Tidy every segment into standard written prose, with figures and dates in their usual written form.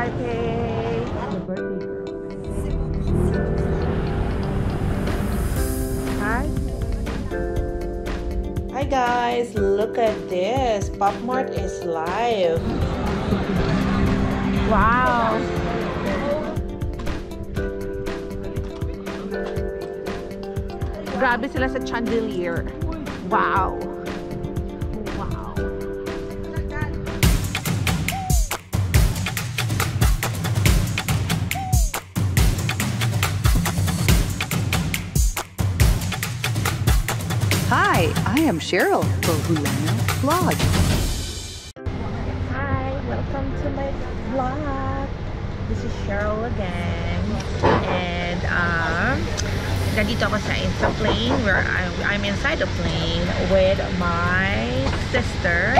Taipei. The birthday girl. Hi. Hi guys, look at this. Pop Mart is live. Wow. Grabe sila sa chandelier. Wow. Wow. Hi, I am Cheryl for Hulana Vlog. Hi, welcome to my vlog. This is Cheryl again. And nandito ako sa plane where I'm inside the plane with my sister.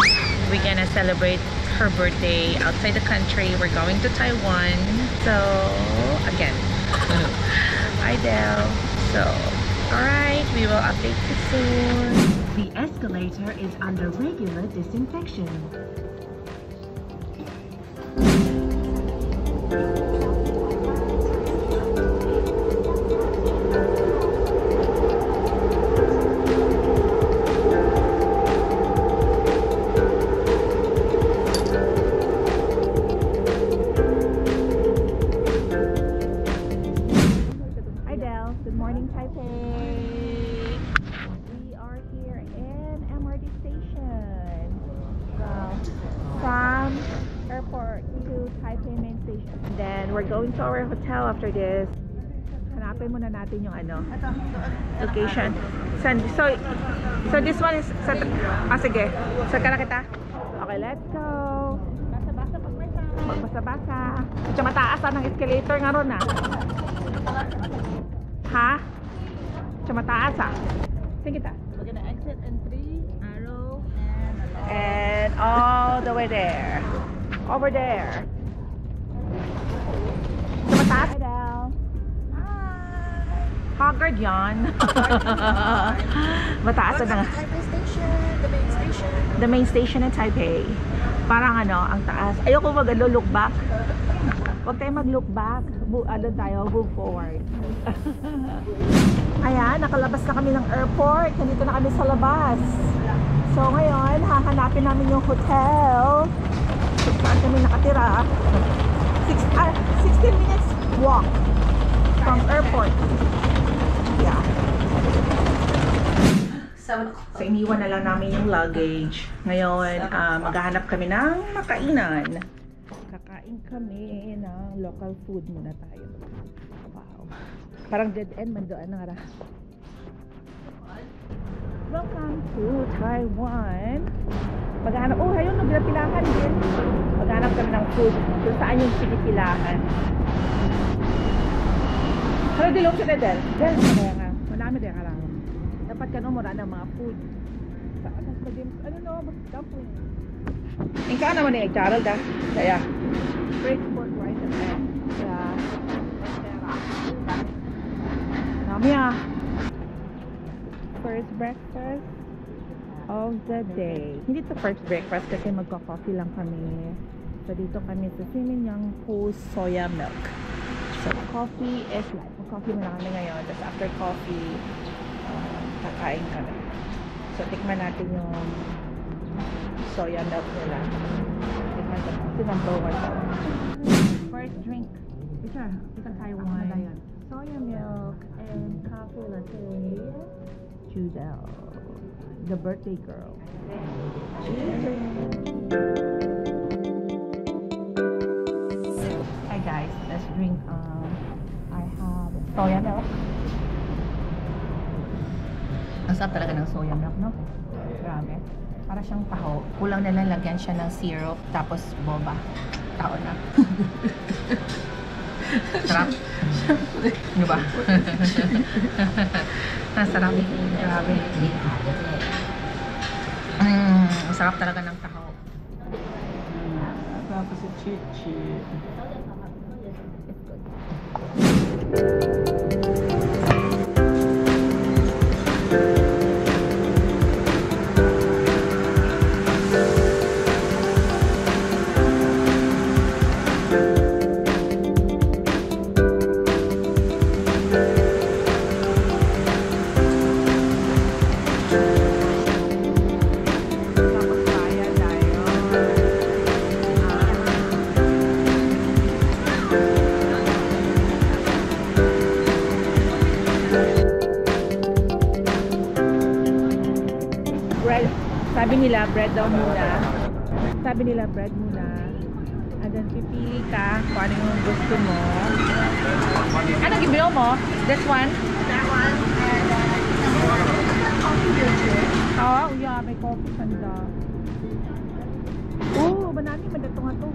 We're gonna celebrate her birthday outside the country. We're going to Taiwan. So, again. Hi, Del. So, alright, we will update you soon. The escalator is under regular disinfection. Good morning, Taipei. We are here in MRT station. From airport to Taipei main station. And then we're going to our hotel after this. Hanapin muna natin yung location. So this one is sige. Saan ka na kita? Okay, let's go. Magbasa-basa. Medyo mataas ang escalator nga ron ah. Ha? Medyo mataas ah. Saan kita? We're gonna exit in 3, arrow, And all the way there. Over there. Medyo mataas. Hi, Del. Haggard yan. Mataas na nga. Taipei Station, the main station. The main station in Taipei. Parang ang taas. Ayoko mag-look back. Huwag tayo mag-look back. Tayo, move forward. Ayan, nakalabas na kami ng airport. Nandito na kami sa labas. So ngayon, hahanapin namin yung hotel. Saan kami nakatira. 16 minutes walk from airport. Yeah. So iniwan na lang namin yung luggage. Ngayon, maghahanap kami ng makainan. Kakain kami ng local food muna tayo. Wow. Parang dead end man doon nga. Welcome to Taiwan. Maghahanap, ayun, nagpilahan din. Maghahanap kami ng food kung saan yung pinipilahan. Pero dilong siya Del. Del, kaya nga. Marami din ka lang. Dapat ka mura ng mga food. Dumpling. Ikaw naman eh, Charles ah. Kaya. Great sport right at there. Yeah. Dami ah. First breakfast of the day. Hindi to first breakfast kasi magka-coffee lang kami. So dito kami sa Siminyang Po Soya Milk. So coffee is life. Coffee muna kami ngayon. Tapos after coffee, kakain kami. So tikman natin yung soya milk nila. Tikman ko. Ito number 1. First drink. Ito Taiwan. Soya milk and coffee latte. Judel. The birthday girl. Hi guys, let's drink. I have soya milk. Ang sarap talaga ng soya milk, no? Grabe. Para siyang taho. Kulang na lang lagyan siya ng syrup, tapos boba. Tao na. Sarap. Ano ba? Sarap. Grabe. Ang sarap talaga ng taho. Tapos si Chichi. nila bread daw muna. Sabi nila bread muna. And then pipili ka kung ano yung gusto mo. Ano gibiyo mo? This one? That one, and coffee filter. Oo, yeah, may coffee sanda. Oh, banani madato nga to.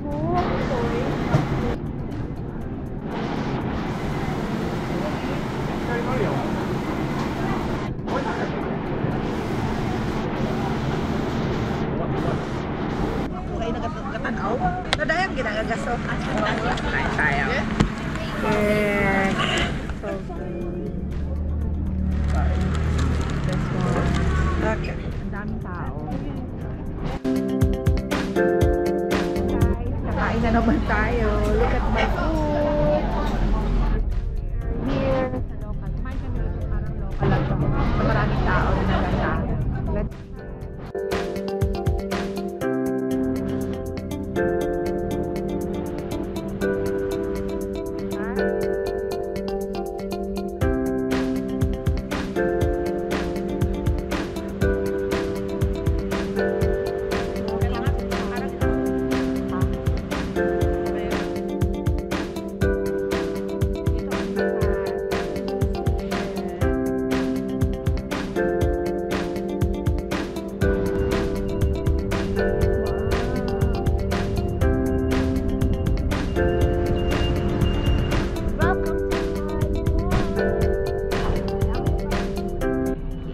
Okay, nakatanaw. Nadayang ginagaso. Kain tayo. Yeah. So good. This one. Okay. Ang daming tao. Guys, kakain na naman tayo. Look at my food. Here sa local. Kumain kami dito parang local lang to. So maraming tao na naganda. Let's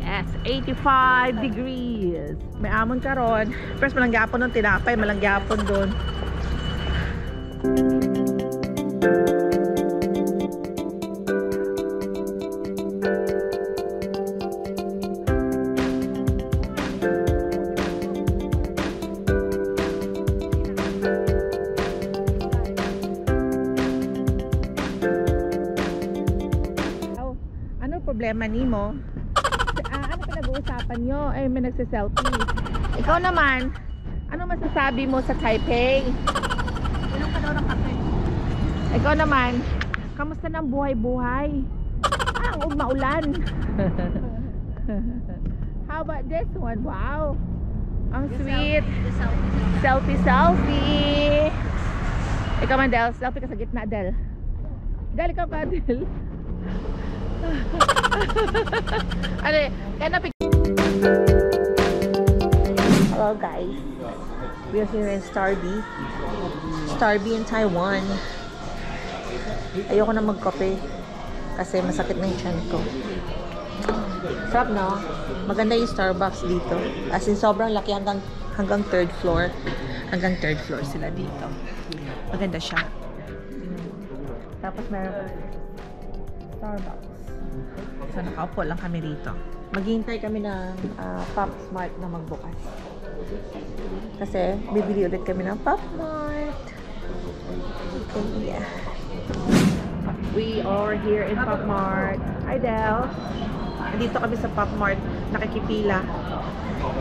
Yes, 85 degrees. May amon karon. First malangyapon ng tinapay, malangyapon doon. Ano problema nimo? Ano pinag-uusapan nyo? Ay, may nagsiselfie. Ikaw naman, ano masasabi mo sa Taipei? Ilang ka daw ng kape? Ikaw naman, kamusta ng buhay-buhay? Ang maulan. How about this one? Wow! Ang sweet. Selfie. Ikaw man, Del. Selfie ka sa gitna, Del. Del, ikaw ka, Del. Ano, kaya napik... Hello guys, we are here in Starbee in Taiwan. Ayoko na magkape kasi masakit na yung tiyan ko. Sarap no? Maganda yung Starbucks dito, as in sobrang laki, hanggang third floor sila dito. Maganda siya. Tapos meron Starbucks. So nakaupo lang kami dito. Maghihintay kami ng Pop Mart na magbukas. Kasi bibili ulit kami ng Pop Mart. Yeah. We are here in Pop Mart. Hi Del. Nandito kami sa Pop Mart. Nakikipila.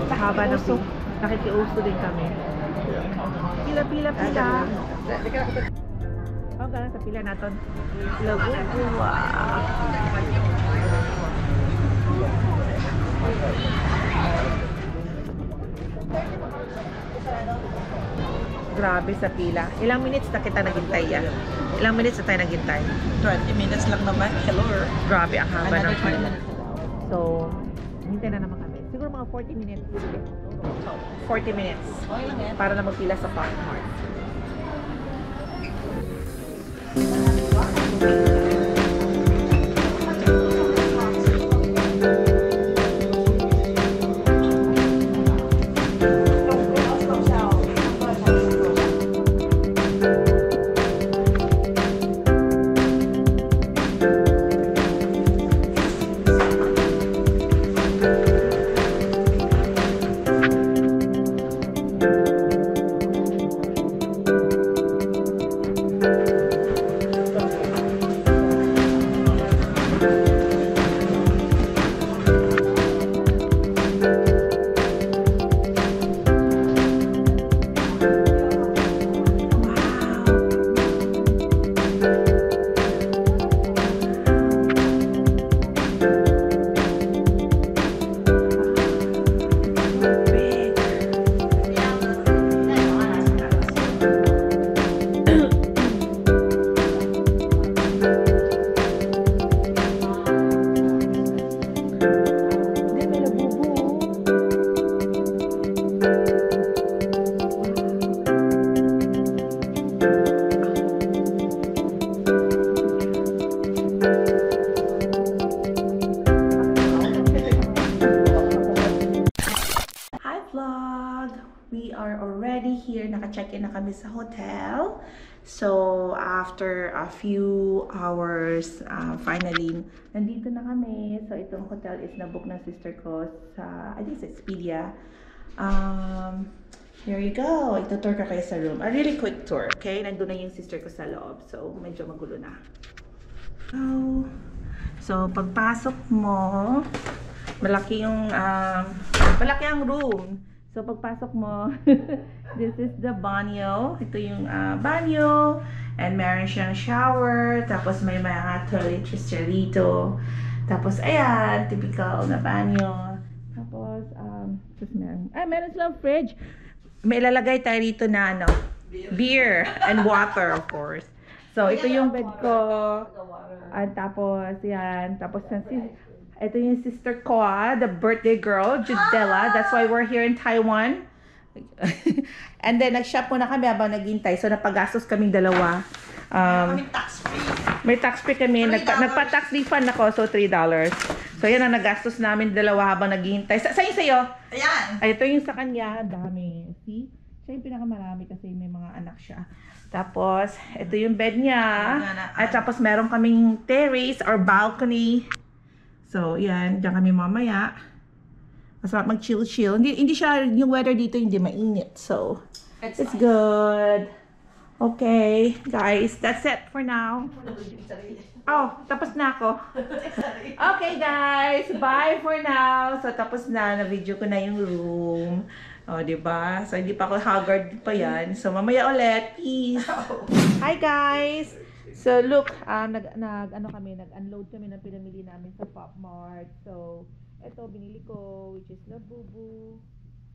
Sa haba ng pila. Nakikiuso din kami. Pila. Oh, galang sa pila natin. Logo. Wow. Grabe sa pila. Ilang minutes na kita naghintay yan? Ilang minutes na tayo naghintay? 20 minutes lang naman. Hello. Grabe ang haba ng Another 20 pila. minutes. So, hintay na naman kami. Siguro mga 40 minutes. 40 minutes. Okay lang yan. Para na magpila sa Pop Mart. sa hotel. So, after a few hours, finally, nandito na kami. So, itong hotel is na-book ng sister ko sa, I think sa Expedia. Here you go. Ito-tour ka kayo sa room. A really quick tour, okay? Nandun na yung sister ko sa loob. So, medyo magulo na. So, pagpasok mo, malaki ang room. So, pagpasok mo, this is the banyo. Ito yung banyo. And meron siyang shower. Tapos may mga toiletries dito. Tapos, ayan, typical na banyo. Tapos, meron silang fridge. May ilalagay tayo dito na, beer and water, of course. So, ito yung bed ko. At tapos, yan. Tapos, ito yung sister ko, the birthday girl, Judella. That's why we're here in Taiwan. And then, nag-shop muna kami habang naghintay. So, napagastos kaming dalawa. May tax-free kami. Nagpa-tax refund ako, so $3. So, yan ang nagastos namin dalawa habang naghihintay. Sa'yo sa'yo? Ayan! Ay, ito yung sa kanya. Dami. See? Siya yung pinakamarami kasi may mga anak siya. Tapos, ito yung bed niya. At tapos, meron kaming terrace or balcony. So, yan. Diyan kami mamaya. Masarap mag-chill-chill. Hindi siya, yung weather dito hindi mainit. So, it's good. Okay, guys. That's it for now. Oh, tapos na ako. Okay, guys. Bye for now. So, tapos na. Na-video ko na yung room. O, diba? So, hindi pa ako haggard pa yan. So, mamaya ulit. Peace. Hi, guys. So, look. Nag-unload kami ng pinamili namin sa Pop Mart. So, ito, binili ko, which is Labubu.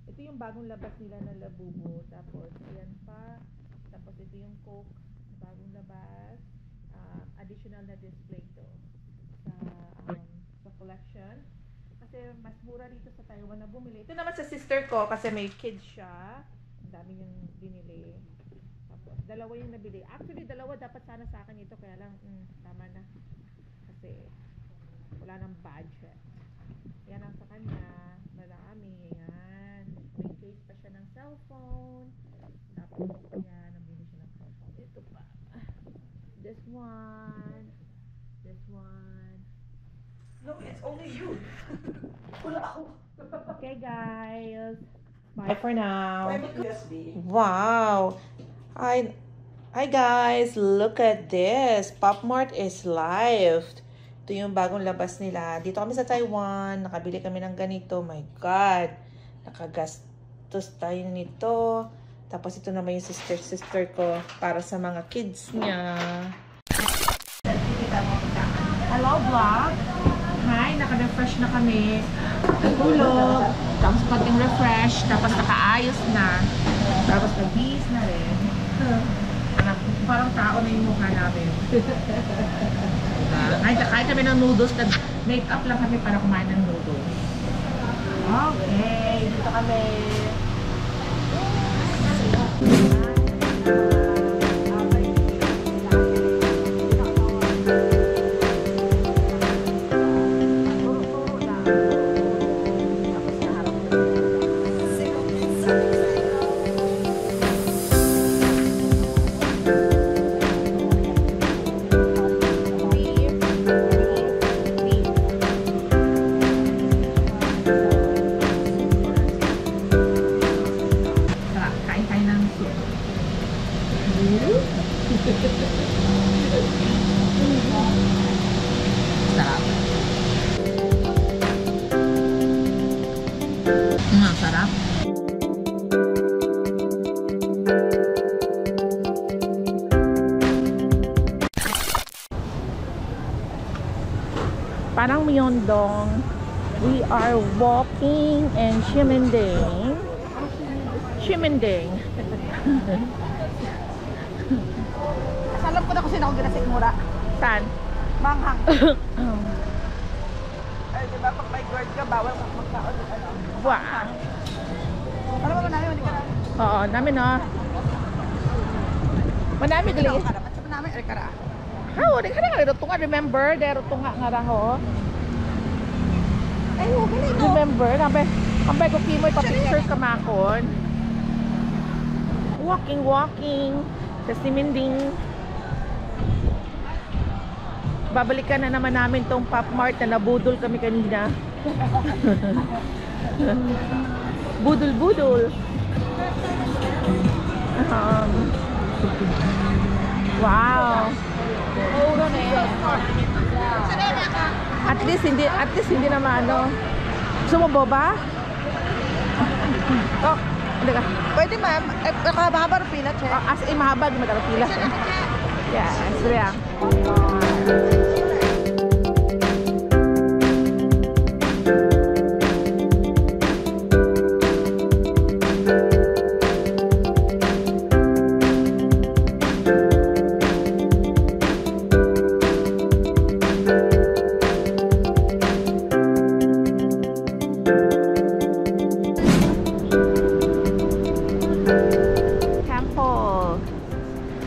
Ito yung bagong labas nila ng Labubu. Tapos, ayan pa. Tapos, ito yung Coke. Bagong labas. Additional na display to sa collection. Kasi mas mura dito sa Taiwan na bumili. Ito naman sa sister ko kasi may kids siya. Ang dami niyang binili. Tapos dalawa yung nabili. Actually dalawa dapat sana sa akin ito kaya lang tama na. Kasi wala nang budget. Yan ang sa kanya. Marami. Yan. May case pa siya ng cellphone. Tapos yan. Nabili siya ng ito pa. This one. This one. No, it's only you. Wala ako. Okay, guys. Bye for now. USB. Wow. Hi guys. Look at this. Pop Mart is live. Ito yung bagong labas nila. Dito kami sa Taiwan. Nakabili kami ng ganito. My God. Nakagastos tayo nito. Tapos ito naman yung sister ko para sa mga kids niya. Hello vlog! Hi! Naka-refresh na kami. Nagulog. Tapos konting refresh. Tapos nakaayos na. Tapos nag-bihis na rin. Parang tao na yung mukha namin. Kahit kami ng noodles, nag-make up lang kami para kumain ng noodles. Okay! Dito kami. Sarap. Sarap. Parang Myeongdong. We are walking in Chimending. Alam ko na kung sino ako ginasik mura. Saan? Manghang. Ay, diba pag may guard ka, bawal magkaon. Wow. Alam mo namin, hindi ka na. Oo, namin no. Manami gali. Dapat sa namin, kara. How? Di ka na nga remember? Dero tunga nga raho. Ay, huwag na ito. Remember? Ambay ko kimoy pa picture kamakon. Walking sa Siminding. Babalikan na naman namin tong Pop Mart na nabudol kami kanina. Budol. Wow. At least hindi naman ano. Gusto mo boba? Oh, hindi ka. Pwede ma'am, mahaba ng pila, check. As in mahaba, di magkano pila. Yes, yeah.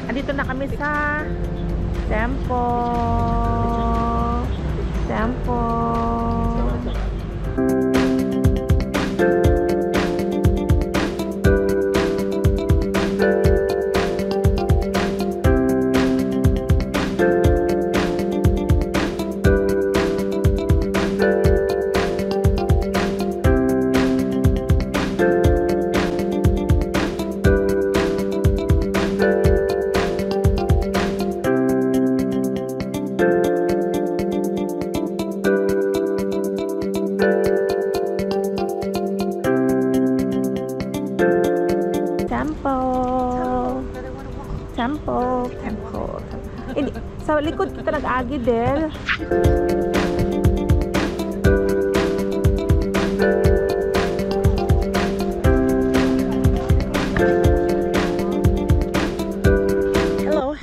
Andito na kami sa Temple. Hindi, sa likod kita nag-agi din. Hello.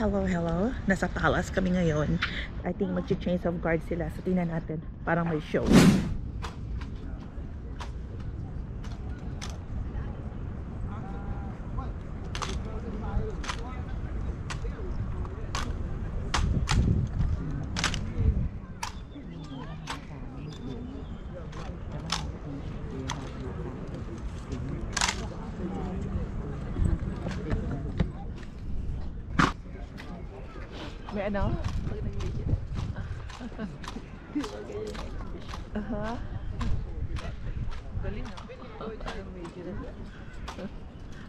Nasa palace kami ngayon. I think mag-change of guard sila. So tingnan natin. Parang may show. May ano? Galing na.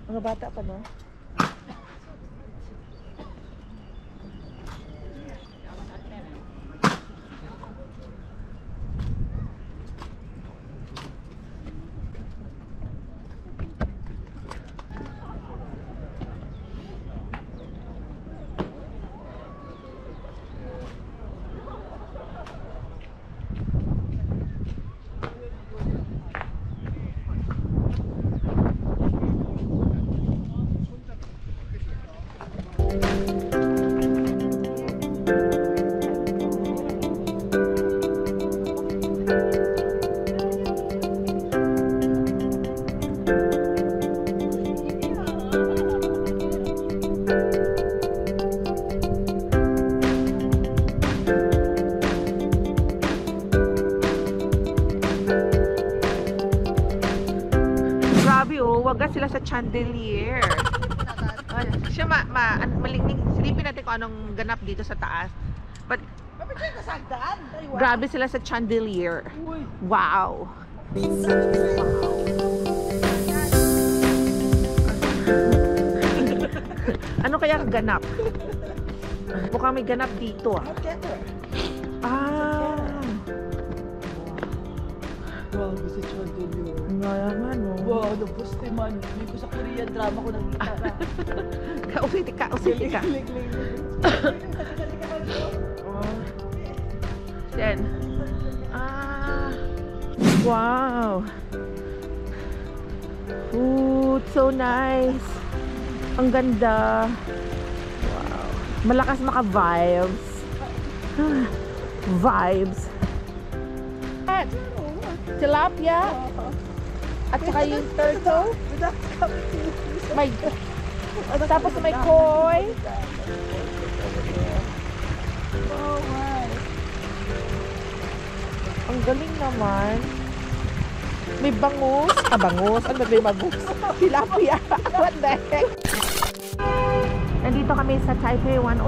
Mga bata pa, no? Wagas sila sa chandelier. Siya malingning. Silipin natin kung anong ganap dito sa taas. But grabe sila sa chandelier. Wow. Ano kaya ganap? Mukhang may ganap dito ah. Wow, gusto chandelier. Nga naman, oh. Wow, nabuste man. Hindi ko sa Korean drama ko nakita na. Kausiti ka. Then, wow. Ooh, so nice. Ang ganda. Wow. Malakas maka-vibes. Vibes. Tilapia. At saka yung turtle. May, tapos may koi. Oh my. Ang galing naman. May bangus. Bangus. Ano ba yung bangus? Tilapia. What the heck? Nandito kami sa Taipei 101.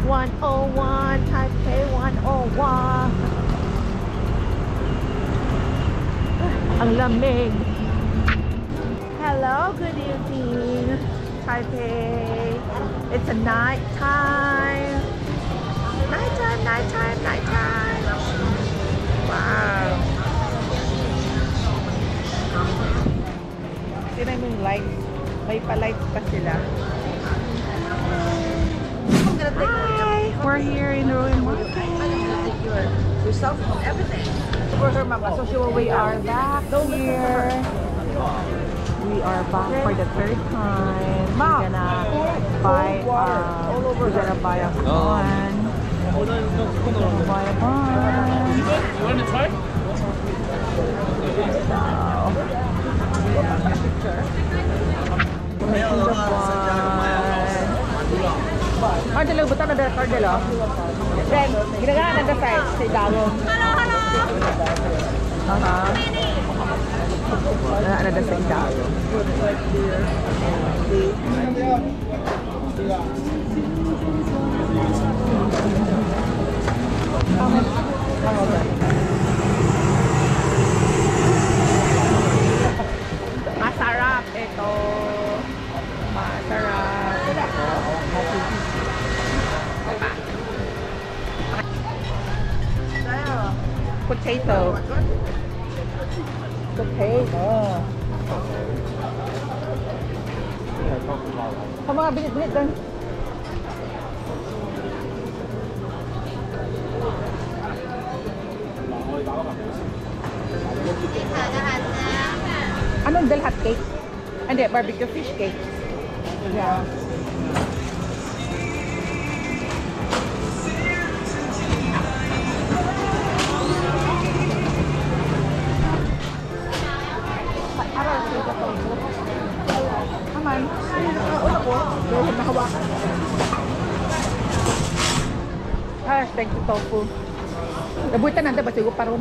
101, Taipei 101. Ang lamig. Hello, good evening, Taipei. It's a night time. Nighttime, nighttime, nighttime. Wow. Tignan mo yung lights. May pa-lights pa sila. Hi! We're here in Ruin Market. Your cell phone, everything. For her mama, so she will We are back here. We are back for the third time. We're gonna buy we're gonna buy a bun. We're gonna buy a bun. You want to try? Cardelo, buta na dala cardelo. Then, ginagawa na dala sa idalo. Ano na sa idalo. Masarap ito. Masarap. Potato. Potato. Sa mga binit-binit doon. Anong dalhat cake? Hindi, barbecue fish cake. Yeah. Aman. Una ko. Dahil nakawakan. Thank you, tofu. Nabuitan nanda ba sigo paron?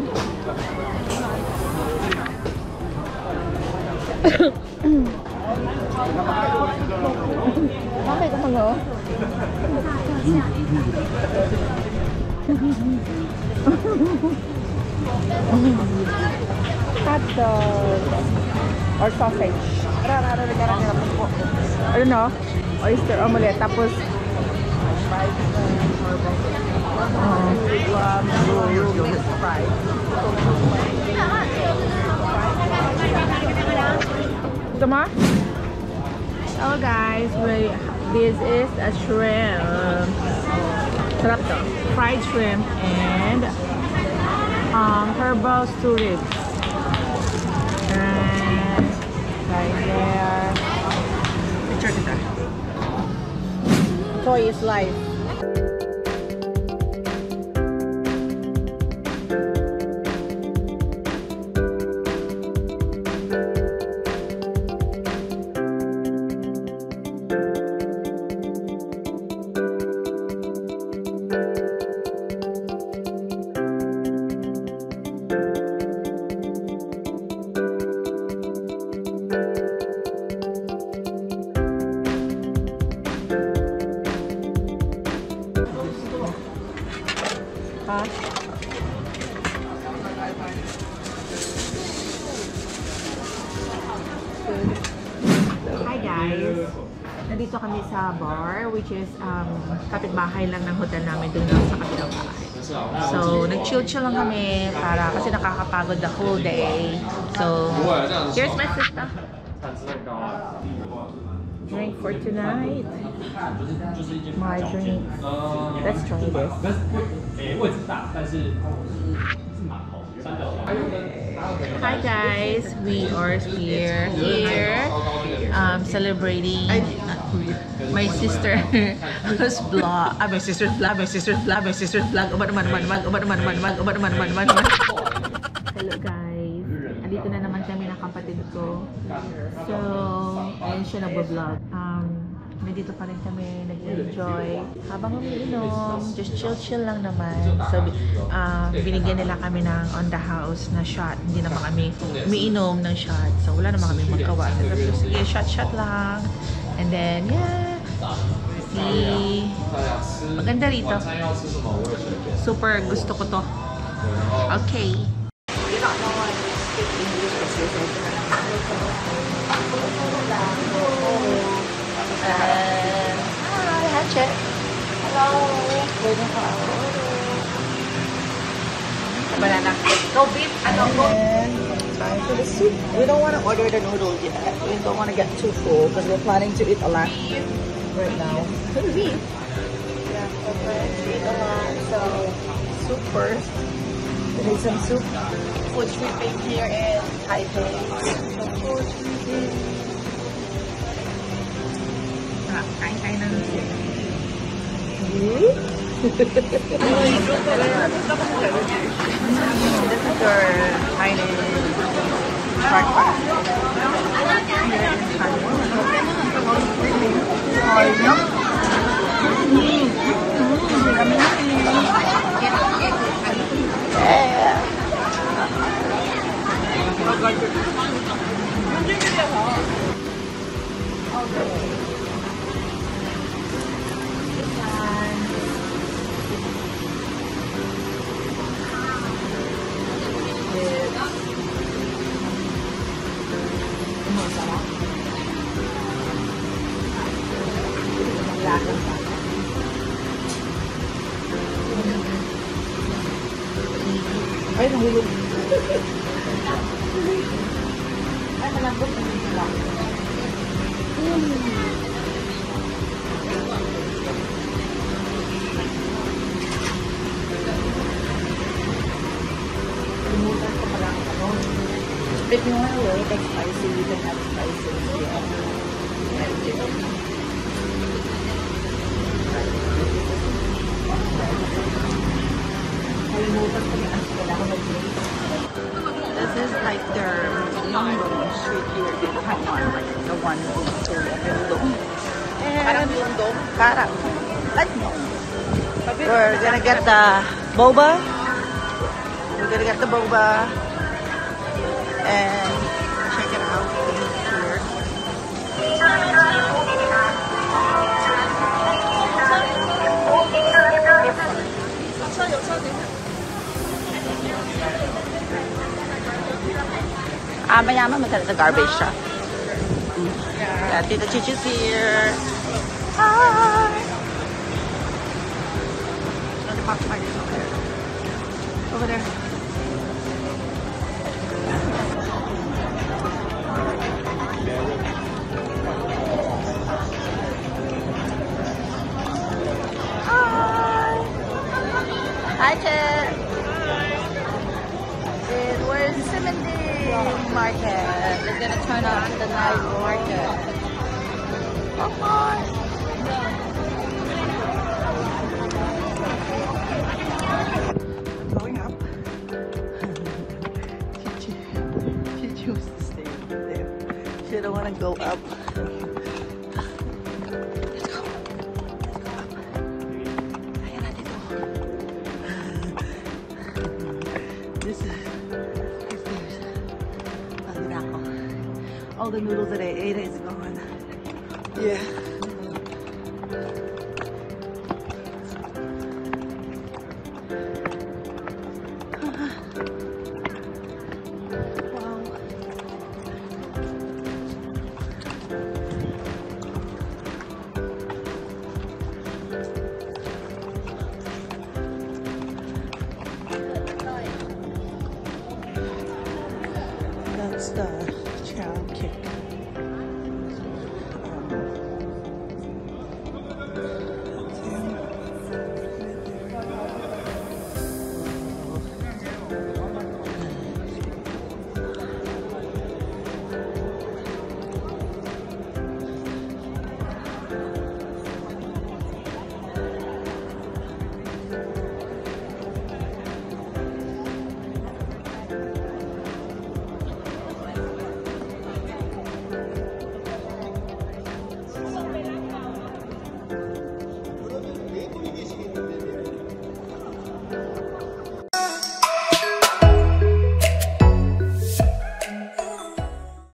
Mamay ka mga oh. Hot dog or sausage. Ano no? Oyster omelette. Tapos ito ma? Hello guys, this is a shrimp. Sarap to. Fried shrimp and herbal stew ribs. And right there. Picture kita. Toy is life. Ha? Hi guys! Nandito kami sa bar, which is kapitbahay lang ng hotel namin doon lang sa kabilang bahay. So, nag-chill-chill lang kami para kasi nakakapagod the whole day. So, here's my sister. Drink for tonight. My drink. Let's try this. Hi guys, we are here celebrating my sister's vlog. My sister's vlog. Hello guys, andito na naman kami ng kapatid ko. So, ayun siya nag-vlog. Nandito pa rin kami nag-enjoy habang umiinom, just chill lang naman. So binigyan nila kami ng on the house na shot, hindi naman kami umiinom ng shot, so wala naman kami magawa. So sige, shot lang And then, yeah. See? Maganda rito. Super gusto ko to. Okay. Hi, Hatchet. Hello. Waiting for our order. Banana. No beef. Time for the soup. We don't want to order the noodles yet. We don't want to get too full because we're planning to eat a lot right now. Beef. Yeah, okay. Eat a lot. So, soup first. We need some soup. Food tripping here in Taipei. Kain-kain na ng soup. This is your Chinese breakfast. Ay, nahulog. Ay, malambot na dito lang. Limutan ko pala ang ano. If you want to wait, that's spicy. You can have spicy. This is like their Myeongdong street here in Taiwan, like the one in Myeongdong. Parang Myeongdong? Parang. Like Myeongdong. We're gonna get the boba. We're gonna get the boba. And check it out here. Mayaman maganda sa garbage siya. Yeah, Tita Chichi's here. Hi! The box fighter's over there. Over there. Hi! Hi, Chet! We're in Simindi Market. We're gonna turn on the night market. Hi! Going up. She chose to stay there. She don't want to go up. Let's go. Let's go up. Ayan natin to. This is pagod ako. All the noodles that I ate is